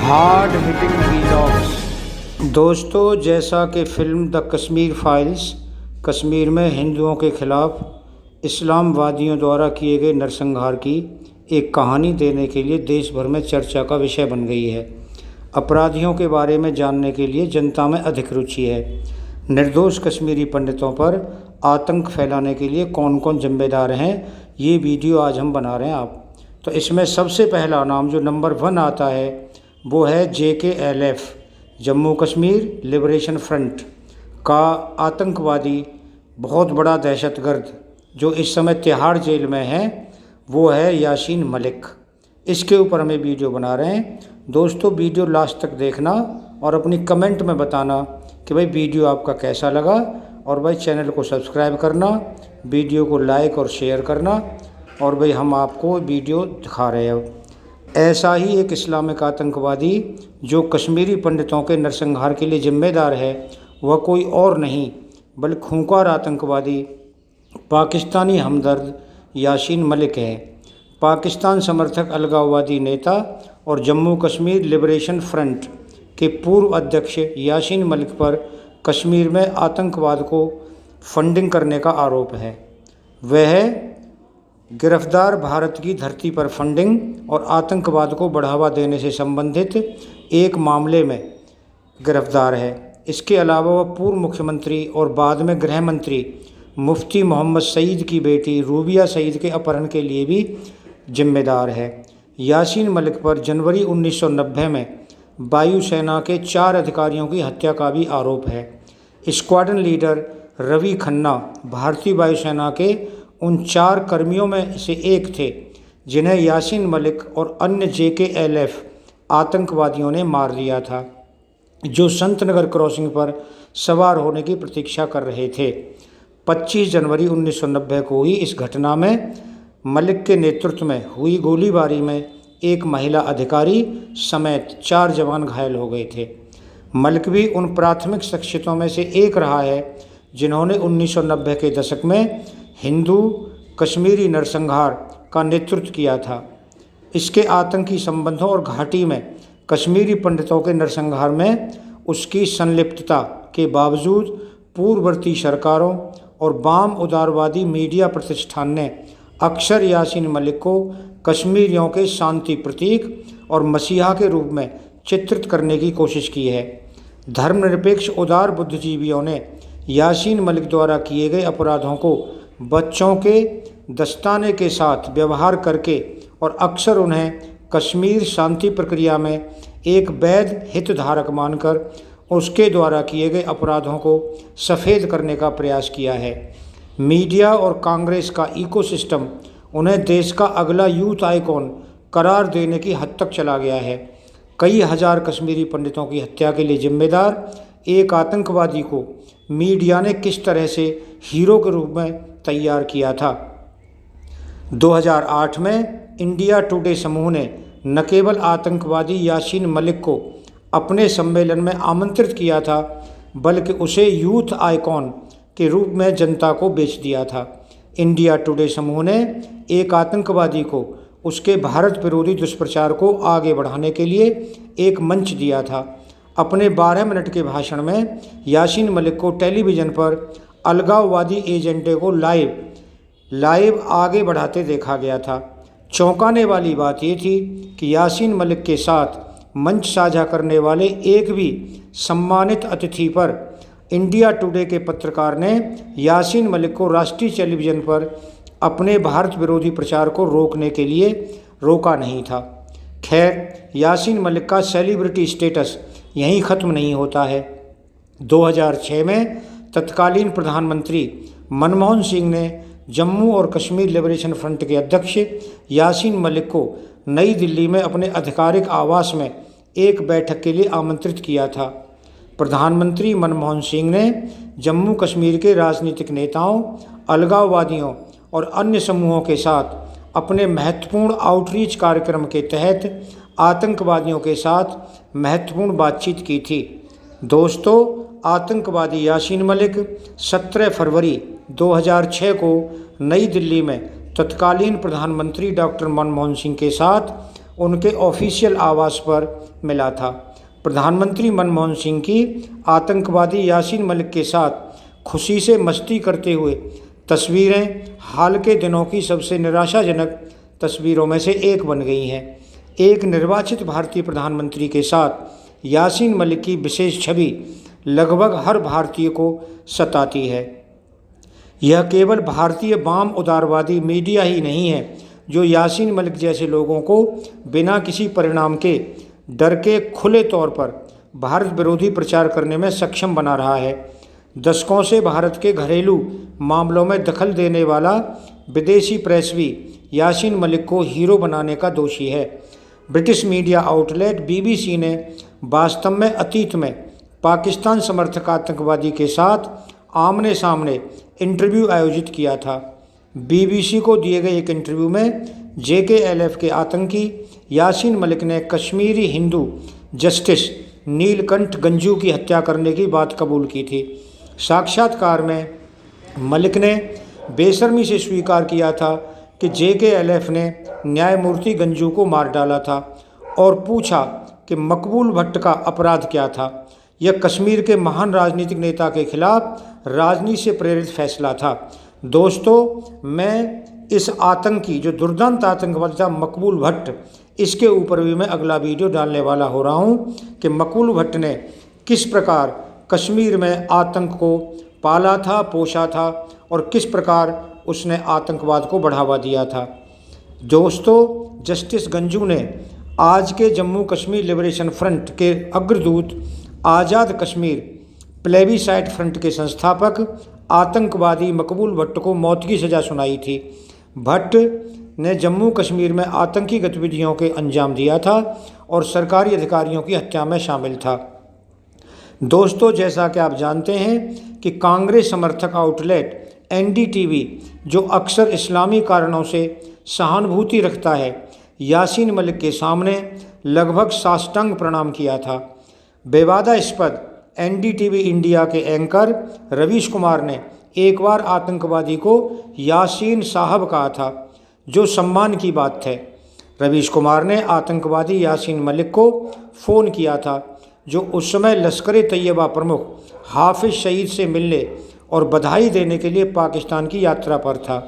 Hard hitting vlogs. दोस्तों, जैसा कि film the Kashmir files Kashmir में हिंदुओं के खिलाफ इस्लामवादियों द्वारा किए गए नरसंहार की एक कहानी देने के लिए देश भर में चर्चा का विषय बन गई है। अपराधियों के बारे में जानने के लिए जनता में अधिक रुचि है। निर्दोष कश्मीरी पंडितों पर आतंक फैलाने के लिए कौन कौन जिम्मेदार हैं, ये वीडियो आज हम बना रहे हैं आप। तो इसमें सबसे पहला नाम जो नंबर 1 आता है वो है JKLF, Jammu Kashmir liberation front का आतंकवादी, बहुत बड़ा दहशतगर्द जो इस समय तिहाड़ जेल में है, वो है यासीन मलिक। इसके ऊपर हमें वीडियो बना रहे हैं। दोस्तों, वीडियो लास्ट तक देखना और अपनी कमेंट में बताना कि भाई वीडियो आपका कैसा लगा, और भाई चैनल को सब्सक्राइब करना, वीडियो को लाइक और शेयर करना, और भाई हम आपको वीडियो दिखा रहे हैं। ऐसा ही एक इस्लामिक आतंकवादी जो कश्मीरी पंडितों के नरसंहार के लिए जिम्मेदार है, वह कोई और नहीं बल्कि खूंखार आतंकवादी पाकिस्तानी हमदर्द यासीन मलिक है। पाकिस्तान समर्थक अलगाववादी नेता और जम्मू कश्मीर लिबरेशन फ्रंट के पूर्व अध्यक्ष यासीन मलिक पर कश्मीर में आतंकवाद को फंडिंग करने का आरोप है। वह गिरफ्तार भारत की धरती पर फंडिंग और आतंकवाद को बढ़ावा देने से संबंधित एक मामले में गिरफ्तार है। इसके अलावा वह पूर्व मुख्यमंत्री और बाद में गृह मंत्री मुफ्ती मोहम्मद सईद की बेटी रूबिया सईद के अपहरण के लिए भी जिम्मेदार है। यासीन मलिक पर जनवरी 1990 में वायुसेना के 4 अधिकारियों की हत्या का भी आरोप है। स्क्वाड्रन लीडर रवि खन्ना भारतीय वायुसेना के उन 4 कर्मियों में से एक थे जिन्हें यासीन मलिक और अन्य JKLF आतंकवादियों ने मार दिया था, जो संतनगर क्रॉसिंग पर सवार होने की प्रतीक्षा कर रहे थे। 25 जनवरी 1990 को ही इस घटना में मलिक के नेतृत्व में हुई गोलीबारी में एक महिला अधिकारी समेत 4 जवान घायल हो गए थे। मलिक भी उन प्राथमिक शख्सियतों में से एक रहा है जिन्होंने 1990 के दशक में हिंदू कश्मीरी नरसंहार का नेतृत्व किया था। इसके आतंकी संबंधों और घाटी में कश्मीरी पंडितों के नरसंहार में उसकी संलिप्तता के बावजूद पूर्ववर्ती सरकारों और वाम उदारवादी मीडिया प्रतिष्ठान ने अक्सर यासीन मलिक को कश्मीरियों के शांति प्रतीक और मसीहा के रूप में चित्रित करने की कोशिश की है। धर्मनिरपेक्ष उदार बुद्धिजीवियों ने यासीन मलिक द्वारा किए गए अपराधों को बच्चों के दस्ताने के साथ व्यवहार करके और अक्सर उन्हें कश्मीर शांति प्रक्रिया में एक वैध हितधारक मानकर उसके द्वारा किए गए अपराधों को सफ़ेद करने का प्रयास किया है। मीडिया और कांग्रेस का इकोसिस्टम उन्हें देश का अगला यूथ आइकॉन करार देने की हद तक चला गया है। कई हजार कश्मीरी पंडितों की हत्या के लिए जिम्मेदार एक आतंकवादी को मीडिया ने किस तरह से हीरो के रूप में तैयार किया था। 2008 में इंडिया टुडे समूह ने न केवल आतंकवादी यासीन मलिक को अपने सम्मेलन में आमंत्रित किया था, बल्कि उसे यूथ आइकॉन के रूप में जनता को बेच दिया था। इंडिया टुडे समूह ने एक आतंकवादी को उसके भारत विरोधी दुष्प्रचार को आगे बढ़ाने के लिए एक मंच दिया था। अपने 12 मिनट के भाषण में यासीन मलिक को टेलीविज़न पर अलगाववादी एजेंडे को लाइव आगे बढ़ाते देखा गया था। चौंकाने वाली बात यह थी कि यासीन मलिक के साथ मंच साझा करने वाले एक भी सम्मानित अतिथि पर इंडिया टुडे के पत्रकार ने यासीन मलिक को राष्ट्रीय टेलीविज़न पर अपने भारत विरोधी प्रचार को रोकने के लिए रोका नहीं था। खैर, यासीन मलिक का सेलिब्रिटी स्टेटस यहीं ख़त्म नहीं होता है। 2006 में तत्कालीन प्रधानमंत्री मनमोहन सिंह ने जम्मू और कश्मीर लिबरेशन फ्रंट के अध्यक्ष यासीन मलिक को नई दिल्ली में अपने आधिकारिक आवास में एक बैठक के लिए आमंत्रित किया था। प्रधानमंत्री मनमोहन सिंह ने जम्मू कश्मीर के राजनीतिक नेताओं, अलगाववादियों और अन्य समूहों के साथ अपने महत्वपूर्ण आउटरीच कार्यक्रम के तहत आतंकवादियों के साथ महत्वपूर्ण बातचीत की थी। दोस्तों, आतंकवादी यासीन मलिक 17 फरवरी 2006 को नई दिल्ली में तत्कालीन प्रधानमंत्री डॉक्टर मनमोहन सिंह के साथ उनके ऑफिशियल आवास पर मिला था। प्रधानमंत्री मनमोहन सिंह की आतंकवादी यासीन मलिक के साथ खुशी से मस्ती करते हुए तस्वीरें हाल के दिनों की सबसे निराशाजनक तस्वीरों में से एक बन गई हैं। एक निर्वाचित भारतीय प्रधानमंत्री के साथ यासीन मलिक की विशेष छवि लगभग हर भारतीय को सताती है। यह केवल भारतीय वाम उदारवादी मीडिया ही नहीं है जो यासीन मलिक जैसे लोगों को बिना किसी परिणाम के डर के खुले तौर पर भारत विरोधी प्रचार करने में सक्षम बना रहा है। दशकों से भारत के घरेलू मामलों में दखल देने वाला विदेशी प्रेस भी यासीन मलिक को हीरो बनाने का दोषी है। ब्रिटिश मीडिया आउटलेट BBC ने वास्तव में अतीत में पाकिस्तान समर्थक आतंकवादी के साथ आमने सामने इंटरव्यू आयोजित किया था। BBC को दिए गए एक इंटरव्यू में JKLF के आतंकी यासीन मलिक ने कश्मीरी हिंदू जस्टिस नीलकंठ गंजू की हत्या करने की बात कबूल की थी। साक्षात्कार में मलिक ने बेशर्मी से स्वीकार किया था कि JKLF ने न्यायमूर्ति गंजू को मार डाला था और पूछा कि मकबूल भट्ट का अपराध क्या था। यह कश्मीर के महान राजनीतिक नेता के खिलाफ राजनीति से प्रेरित फैसला था। दोस्तों, मैं इस आतंकी जो दुर्दांत आतंकवादी था मकबूल भट्ट, इसके ऊपर भी मैं अगला वीडियो डालने वाला हो रहा हूँ कि मकबूल भट्ट ने किस प्रकार कश्मीर में आतंक को पाला था, पोषा था और किस प्रकार उसने आतंकवाद को बढ़ावा दिया था। दोस्तों, जस्टिस गंजू ने आज के जम्मू कश्मीर लिबरेशन फ्रंट के अग्रदूत, आज़ाद कश्मीर प्लेबीसाइट फ्रंट के संस्थापक आतंकवादी मकबूल भट्ट को मौत की सज़ा सुनाई थी। भट्ट ने जम्मू कश्मीर में आतंकी गतिविधियों के अंजाम दिया था और सरकारी अधिकारियों की हत्या में शामिल था। दोस्तों, जैसा कि आप जानते हैं कि कांग्रेस समर्थक आउटलेट NDTV, जो अक्सर इस्लामी कारणों से सहानुभूति रखता है, यासीन मलिक के सामने लगभग साष्टांग प्रणाम किया था। विवादास्पद NDTV इंडिया के एंकर रवीश कुमार ने एक बार आतंकवादी को यासीन साहब कहा था, जो सम्मान की बात है। रवीश कुमार ने आतंकवादी यासीन मलिक को फ़ोन किया था, जो उस समय लश्कर तैयबा प्रमुख हाफिज सईद से मिलने और बधाई देने के लिए पाकिस्तान की यात्रा पर था।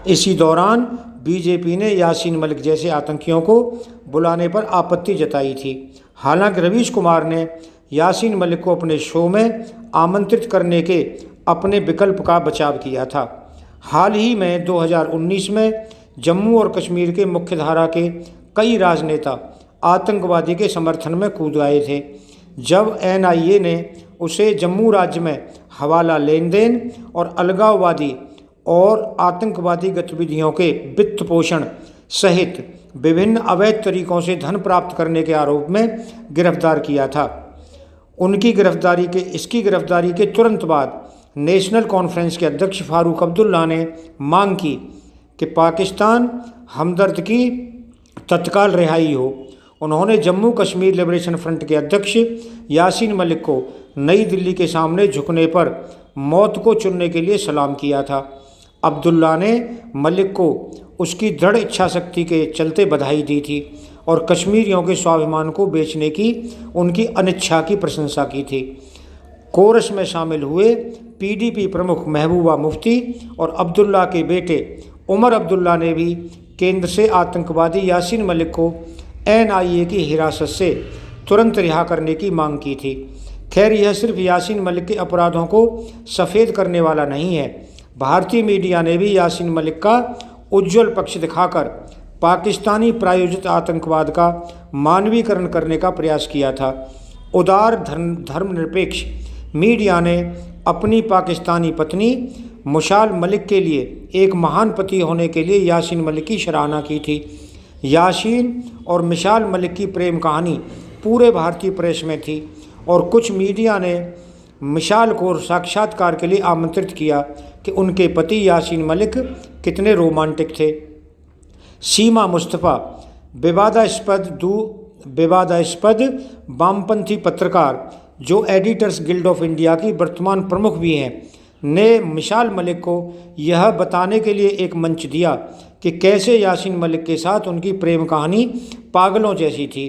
इसी दौरान BJP ने यासीन मलिक जैसे आतंकियों को बुलाने पर आपत्ति जताई थी। हालांकि रवीश कुमार ने यासीन मलिक को अपने शो में आमंत्रित करने के अपने विकल्प का बचाव किया था। हाल ही में 2019 में जम्मू और कश्मीर के मुख्यधारा के कई राजनेता आतंकवादी के समर्थन में कूद आए थे, जब NIA ने उसे जम्मू राज्य में हवाला लेन देन और अलगाववादी और आतंकवादी गतिविधियों के वित्त पोषण सहित विभिन्न अवैध तरीकों से धन प्राप्त करने के आरोप में गिरफ्तार किया था। इसकी गिरफ्तारी के तुरंत बाद नेशनल कॉन्फ्रेंस के अध्यक्ष फारूक अब्दुल्ला ने मांग की कि पाकिस्तान हमदर्द की तत्काल रिहाई हो। उन्होंने जम्मू कश्मीर लिबरेशन फ्रंट के अध्यक्ष यासीन मलिक को नई दिल्ली के सामने झुकने पर मौत को चुनने के लिए सलाम किया था। अब्दुल्ला ने मलिक को उसकी दृढ़ इच्छा शक्ति के चलते बधाई दी थी और कश्मीरियों के स्वाभिमान को बेचने की उनकी अनिच्छा की प्रशंसा की थी। कोरस में शामिल हुए PDP प्रमुख महबूबा मुफ्ती और अब्दुल्ला के बेटे उमर अब्दुल्ला ने भी केंद्र से आतंकवादी यासीन मलिक को NIA की हिरासत से तुरंत रिहा करने की मांग की थी। खैर, यह सिर्फ यासीन मलिक के अपराधों को सफ़ेद करने वाला नहीं है। भारतीय मीडिया ने भी यासीन मलिक का उज्ज्वल पक्ष दिखाकर पाकिस्तानी प्रायोजित आतंकवाद का मानवीकरण करने का प्रयास किया था। उदार धर्मनिरपेक्ष मीडिया ने अपनी पाकिस्तानी पत्नी मुशाल मलिक के लिए एक महान पति होने के लिए यासीन मलिक की सराहना की थी। यासीन और मिशाल मलिक की प्रेम कहानी पूरे भारतीय प्रेस में थी और कुछ मीडिया ने मिशाल को साक्षात्कार के लिए आमंत्रित किया कि उनके पति यासीन मलिक कितने रोमांटिक थे। सीमा मुस्तफ़ा विवादास्पद वामपंथी पत्रकार जो एडिटर्स गिल्ड ऑफ इंडिया की वर्तमान प्रमुख भी हैं, ने मिसाल मलिक को यह बताने के लिए एक मंच दिया कि कैसे यासीन मलिक के साथ उनकी प्रेम कहानी पागलों जैसी थी।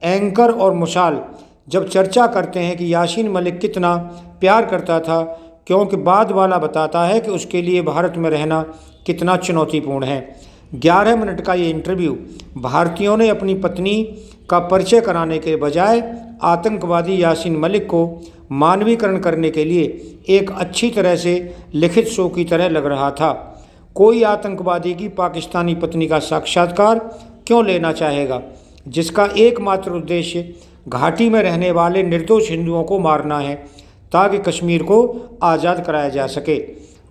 एंकर और मिसाल जब चर्चा करते हैं कि यासीन मलिक कितना प्यार करता था, क्योंकि बाद वाला बताता है कि उसके लिए भारत में रहना कितना चुनौतीपूर्ण है। 11 मिनट का ये इंटरव्यू भारतीयों ने अपनी पत्नी का परिचय कराने के बजाय आतंकवादी यासीन मलिक को मानवीकरण करने के लिए एक अच्छी तरह से लिखित शो की तरह लग रहा था। कोई आतंकवादी की पाकिस्तानी पत्नी का साक्षात्कार क्यों लेना चाहेगा, जिसका एकमात्र उद्देश्य घाटी में रहने वाले निर्दोष हिंदुओं को मारना है ताकि कश्मीर को आज़ाद कराया जा सके।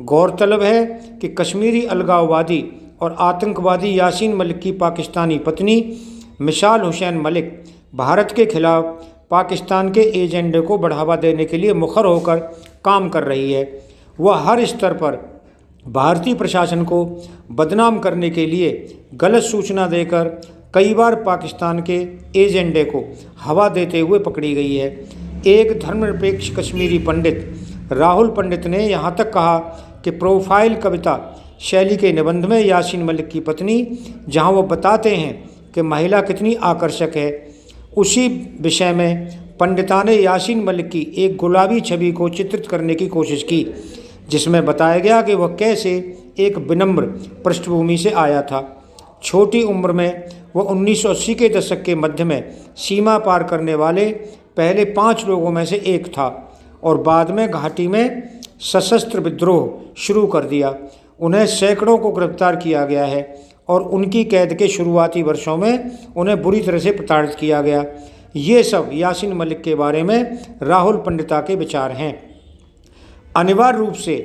गौरतलब है कि कश्मीरी अलगाववादी और आतंकवादी यासीन मलिक की पाकिस्तानी पत्नी मिसाल हुसैन मलिक भारत के खिलाफ पाकिस्तान के एजेंडे को बढ़ावा देने के लिए मुखर होकर काम कर रही है। वह हर स्तर पर भारतीय प्रशासन को बदनाम करने के लिए गलत सूचना देकर कई बार पाकिस्तान के एजेंडे को हवा देते हुए पकड़ी गई है। एक धर्मनिरपेक्ष कश्मीरी पंडित राहुल पंडित ने यहाँ तक कहा कि प्रोफाइल कविता शैली के निबंध में यासीन मलिक की पत्नी, जहाँ वो बताते हैं कि महिला कितनी आकर्षक है, उसी विषय में पंडिता ने यासीन मलिक की एक गुलाबी छवि को चित्रित करने की कोशिश की, जिसमें बताया गया कि वह कैसे एक विनम्र पृष्ठभूमि से आया था। छोटी उम्र में वह 1980 के दशक के मध्य में सीमा पार करने वाले पहले 5 लोगों में से एक था और बाद में घाटी में सशस्त्र विद्रोह शुरू कर दिया। उन्हें सैकड़ों को गिरफ्तार किया गया है और उनकी कैद के शुरुआती वर्षों में उन्हें बुरी तरह से प्रताड़ित किया गया। ये सब यासीन मलिक के बारे में राहुल पंडिता के विचार हैं। अनिवार्य रूप से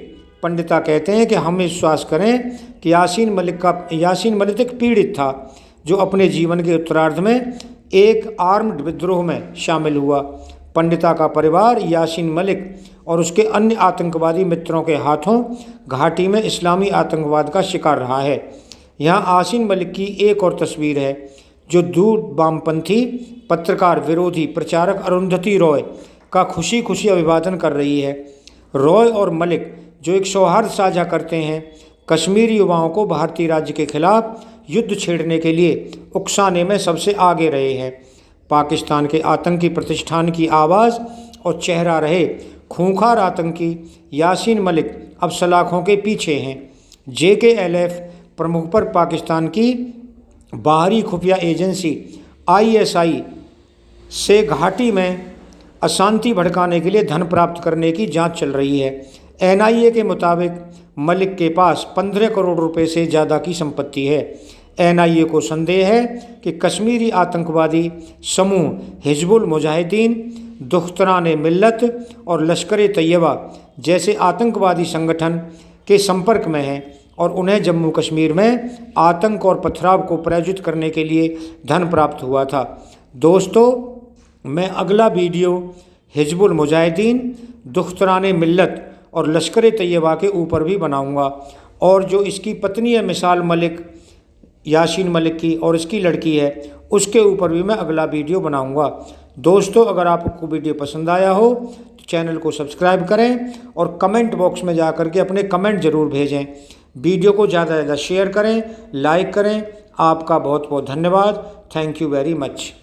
पंडिता कहते हैं कि हम विश्वास करें कि यासीन मलिक एक पीड़ित था जो अपने जीवन के उत्तरार्ध में एक आर्म्ड विद्रोह में शामिल हुआ। पंडिता का परिवार यासीन मलिक और उसके अन्य आतंकवादी मित्रों के हाथों घाटी में इस्लामी आतंकवाद का शिकार रहा है। यहाँ यासीन मलिक की एक और तस्वीर है जो दूर वामपंथी पत्रकार विरोधी प्रचारक अरुंधति रॉय का खुशी खुशी अभिवादन कर रही है। रॉय और मलिक जो एक सौहार्द साझा करते हैं, कश्मीरी युवाओं को भारतीय राज्य के खिलाफ युद्ध छेड़ने के लिए उकसाने में सबसे आगे रहे हैं। पाकिस्तान के आतंकी प्रतिष्ठान की आवाज़ और चेहरा रहे खूंखार आतंकी यासीन मलिक अब सलाखों के पीछे हैं। JKLF प्रमुख पर पाकिस्तान की बाहरी खुफिया एजेंसी ISI से घाटी में अशांति भड़काने के लिए धन प्राप्त करने की जांच चल रही है। NIA के मुताबिक मलिक के पास 15 करोड़ रुपए से ज़्यादा की संपत्ति है। NIA को संदेह है कि कश्मीरी आतंकवादी समूह हिजबुल मुजाहिदीन, दुख्तरान मिल्लत और लश्कर-ए-तैयबा जैसे आतंकवादी संगठन के संपर्क में हैं और उन्हें जम्मू कश्मीर में आतंक और पथराव को प्रायोजित करने के लिए धन प्राप्त हुआ था। दोस्तों, मैं अगला वीडियो हिजबुल मुजाहिदीन, दुख्तरान मिल्लत और लश्कर-ए-तैयबा के ऊपर भी बनाऊंगा और जो इसकी पत्नी है मिसाल मलिक, यासीन मलिक की, और इसकी लड़की है, उसके ऊपर भी मैं अगला वीडियो बनाऊंगा। दोस्तों, अगर आपको वीडियो पसंद आया हो तो चैनल को सब्सक्राइब करें और कमेंट बॉक्स में जा कर के अपने कमेंट ज़रूर भेजें। वीडियो को ज़्यादा से ज़्यादा शेयर करें, लाइक करें। आपका बहुत बहुत धन्यवाद। Thank you very much.